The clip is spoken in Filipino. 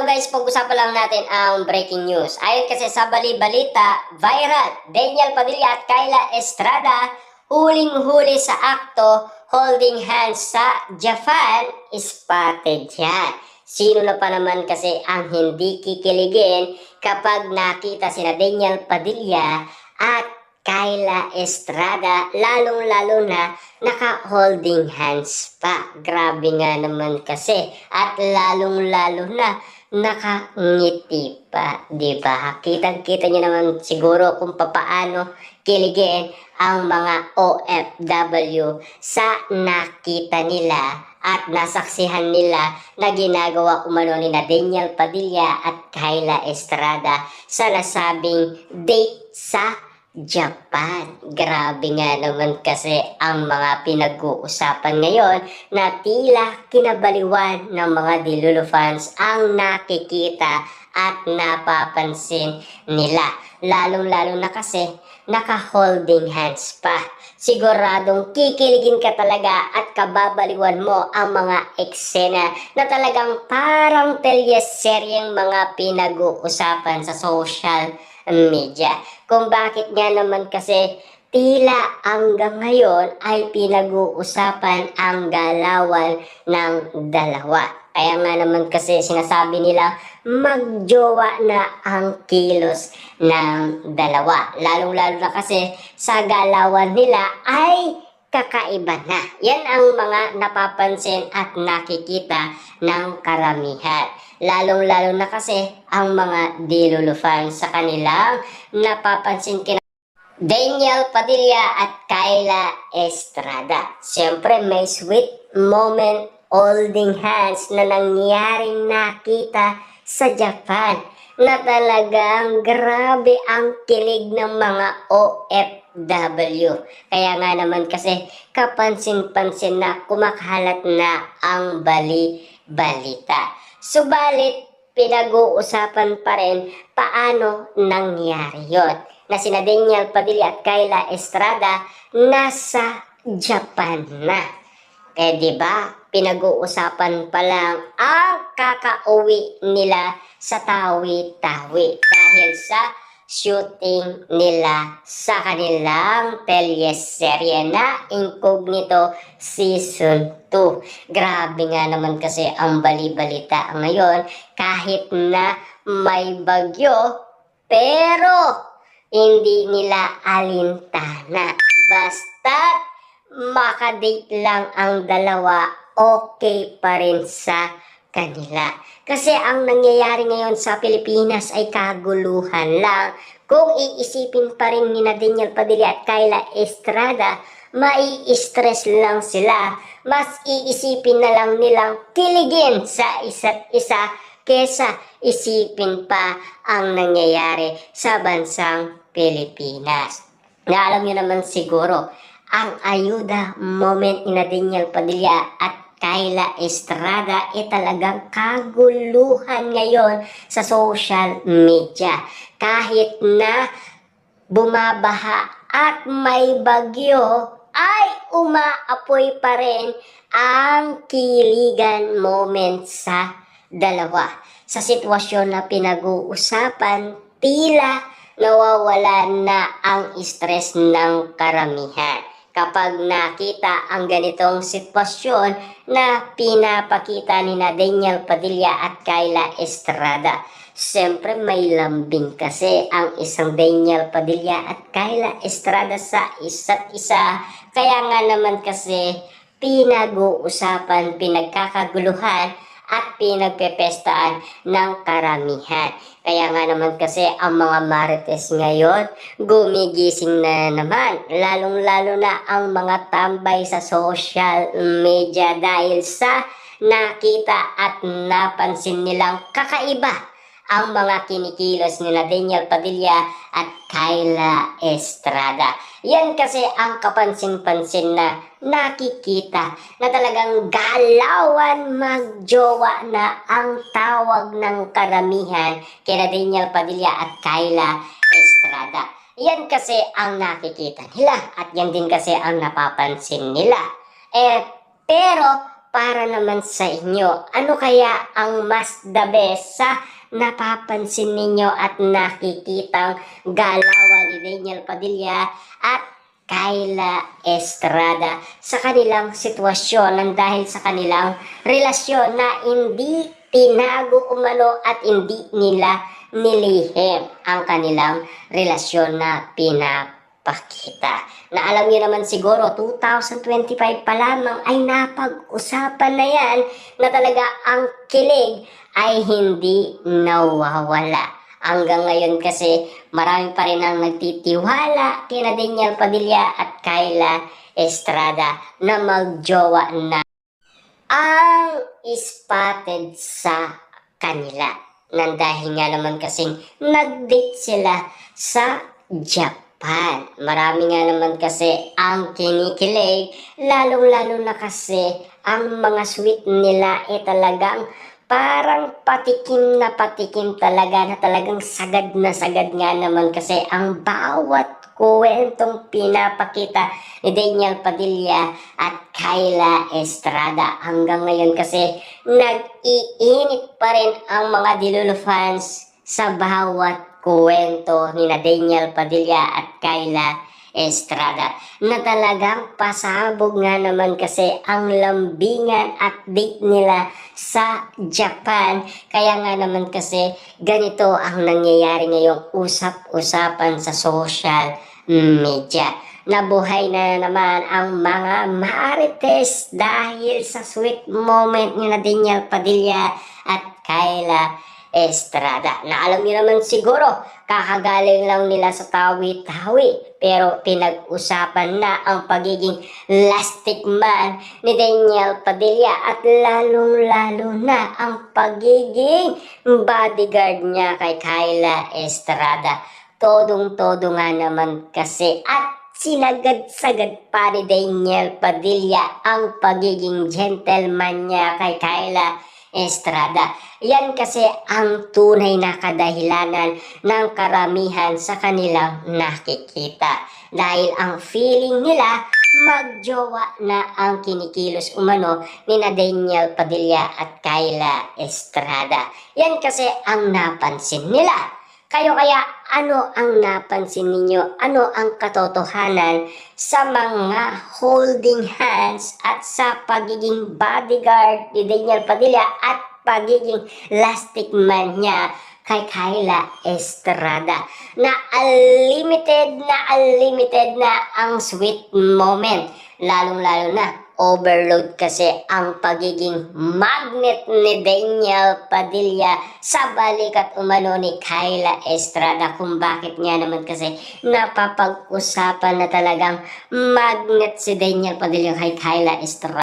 Hello guys, pag-usapan lang natin ang breaking news. Ayon kasi sa bali-balita, viral, Daniel Padilla at Kyla Estrada huling-huli sa akto holding hands sa Japan, spotted yan. Sino na pa naman kasi ang hindi kikiligin kapag nakita sina Daniel Padilla at Kyla Estrada, lalong-lalo na naka-holding hands pa. Grabe nga naman kasi. At lalong-lalo na nakangiti pa, di ba? Kitang-kita niyo naman siguro kung papaano kiligin ang mga OFW sa nakita nila at nasaksihan nila na ginagawa umano ni Daniel Padilla at Kyla Estrada sa nasabing date sa Japan. Grabe nga naman kasi ang mga pinag-uusapan ngayon na tila kinabaliwan ng mga Dilulo fans ang nakikita at napapansin nila. Lalong-lalo na kasi naka-holding hands pa. Siguradong kikiligin ka talaga at kababaliwan mo ang mga eksena na talagang parang telyeseryeng mga pinag-uusapan sa social media. Kung bakit nga naman kasi tila hanggang ngayon ay pinag-uusapan ang galawan ng dalawa. Kaya nga naman kasi sinasabi nila magjowa na ang kilos ng dalawa. Lalong-lalo na kasi sa galawan nila ay kakaiba na. Yan ang mga napapansin at nakikita ng karamihan. Lalong-lalo na kasi ang mga Dilulo fans sa kanilang napapansin kina Daniel Padilla at Kyla Estrada. Siyempre may sweet moment holding hands na nangyaring nakita sa Japan na talagang grabe ang kilig ng mga OFW. Kaya nga naman kasi kapansin-pansin na kumakalat na ang bali-balita. Subalit, pinag-uusapan pa rin paano nangyari yon na sina Daniel Padilla at Kyla Estrada nasa Japan na. Eh di ba pinag-uusapan pa lang ang kakauwi nila sa Tawi-Tawi dahil sa shooting nila sa kanilang telyeserye na Incognito Season 2. Grabe nga naman kasi ang bali-balita ngayon kahit na may bagyo pero hindi nila alintana. Basta makadate lang ang dalawa, okay pa rin sa kanila. Kasi ang nangyayari ngayon sa Pilipinas ay kaguluhan lang. Kung iisipin pa rin ni Daniel Padilla at Kyla Estrada, mai-stress lang sila. Mas iisipin na lang nilang kiligin sa isa't isa kesa isipin pa ang nangyayari sa bansang Pilipinas. Na alam niyo naman siguro, ang ayuda moment ni Daniel Padilla at Kyla Estrada ay talagang kaguluhan ngayon sa social media. Kahit na bumabaha at may bagyo, ay umaapoy pa rin ang kiligan moment sa dalawa. Sa sitwasyon na pinag-uusapan, tila nawawala na ang stress ng karamihan kapag nakita ang ganitong sitwasyon na pinapakita ni Daniel Padilla at Kyla Estrada. Siyempre may lambing kasi ang isang Daniel Padilla at Kyla Estrada sa isa't isa. Kaya nga naman kasi pinag-uusapan, pinagkakaguluhan at pinagpepestaan ng karamihan. Kaya nga naman kasi ang mga marites ngayon gumigising na naman. Lalong-lalo na ang mga tambay sa social media dahil sa nakita at napansin nilang kakaiba ang mga kinikilos ni Daniel Padilla at Kyla Estrada. Yan kasi ang kapansin-pansin na nakikita na talagang galawan magjowa na ang tawag ng karamihan kina Daniel Padilla at Kyla Estrada. Yan kasi ang nakikita nila at yan din kasi ang napapansin nila. Pero para naman sa inyo. Ano kaya ang mas the best sa napapansin ninyo at nakikitang galawan ni Daniel Padilla at Kyla Estrada sa kanilang sitwasyon ng dahil sa kanilang relasyon na hindi tinago umano at hindi nila nilihim ang kanilang relasyon na pinapakita. Na alam niyo naman siguro, 2025 pa lamang ay napag-usapan na yan na talaga ang kilig ay hindi nawawala. Hanggang ngayon kasi marami pa rin ang nagtitiwala kina Daniel Padilla at Kyla Estrada na magjowa na ang spotted sa kanila. Nang dahil nga naman kasing nag-date sila sa Japan. Marami nga naman kasi ang kinikilig, lalong-lalo na kasi ang mga sweet nila ay talagang parang patikim na patikim talaga na talagang sagad na sagad nga naman kasi ang bawat kwentong pinapakita ni Daniel Padilla at Kyla Estrada. Hanggang ngayon kasi nag-iinit pa rin ang mga Dilulo fans sa bawat kwento ni Daniel Padilla at Kyla Estrada na talagang pasabog nga naman kasi ang lambingan at date nila sa Japan. Kaya nga naman kasi ganito ang nangyayari ngayong usap-usapan sa social media. Nabuhay na naman ang mga marites dahil sa sweet moment ni Daniel Padilla at Kyla Estrada. Na alam niyo naman siguro, kakagaling lang nila sa tawi-tawi. Pero pinag-usapan na ang pagiging lastic man ni Daniel Padilla at lalong-lalo na ang pagiging bodyguard niya kay Kyla Estrada. Todong-todo nga naman kasi at sinagad-sagad pa ni Daniel Padilla ang pagiging gentleman niya kay Kyla Estrada. Yan kasi ang tunay na kadahilanan ng karamihan sa kanilang nakikita. Dahil ang feeling nila, magjowa na ang kinikilos umano ni Daniel Padilla at Kyla Estrada. Yan kasi ang napansin nila. Kayo kaya ano ang napansin ninyo? Ano ang katotohanan sa mga holding hands at sa pagiging bodyguard ni Daniel Padilla at pagiging lastic man niya kay Kyla Estrada? Na unlimited na ang sweet moment. Lalong-lalo na overload kasi ang pagiging magnet ni Daniel Padilla sa balikat umano ni Kyla Estrada, kung bakit nga naman kasi napapag-usapan na talagang magnet si Daniel Padilla kay Kyla Estrada.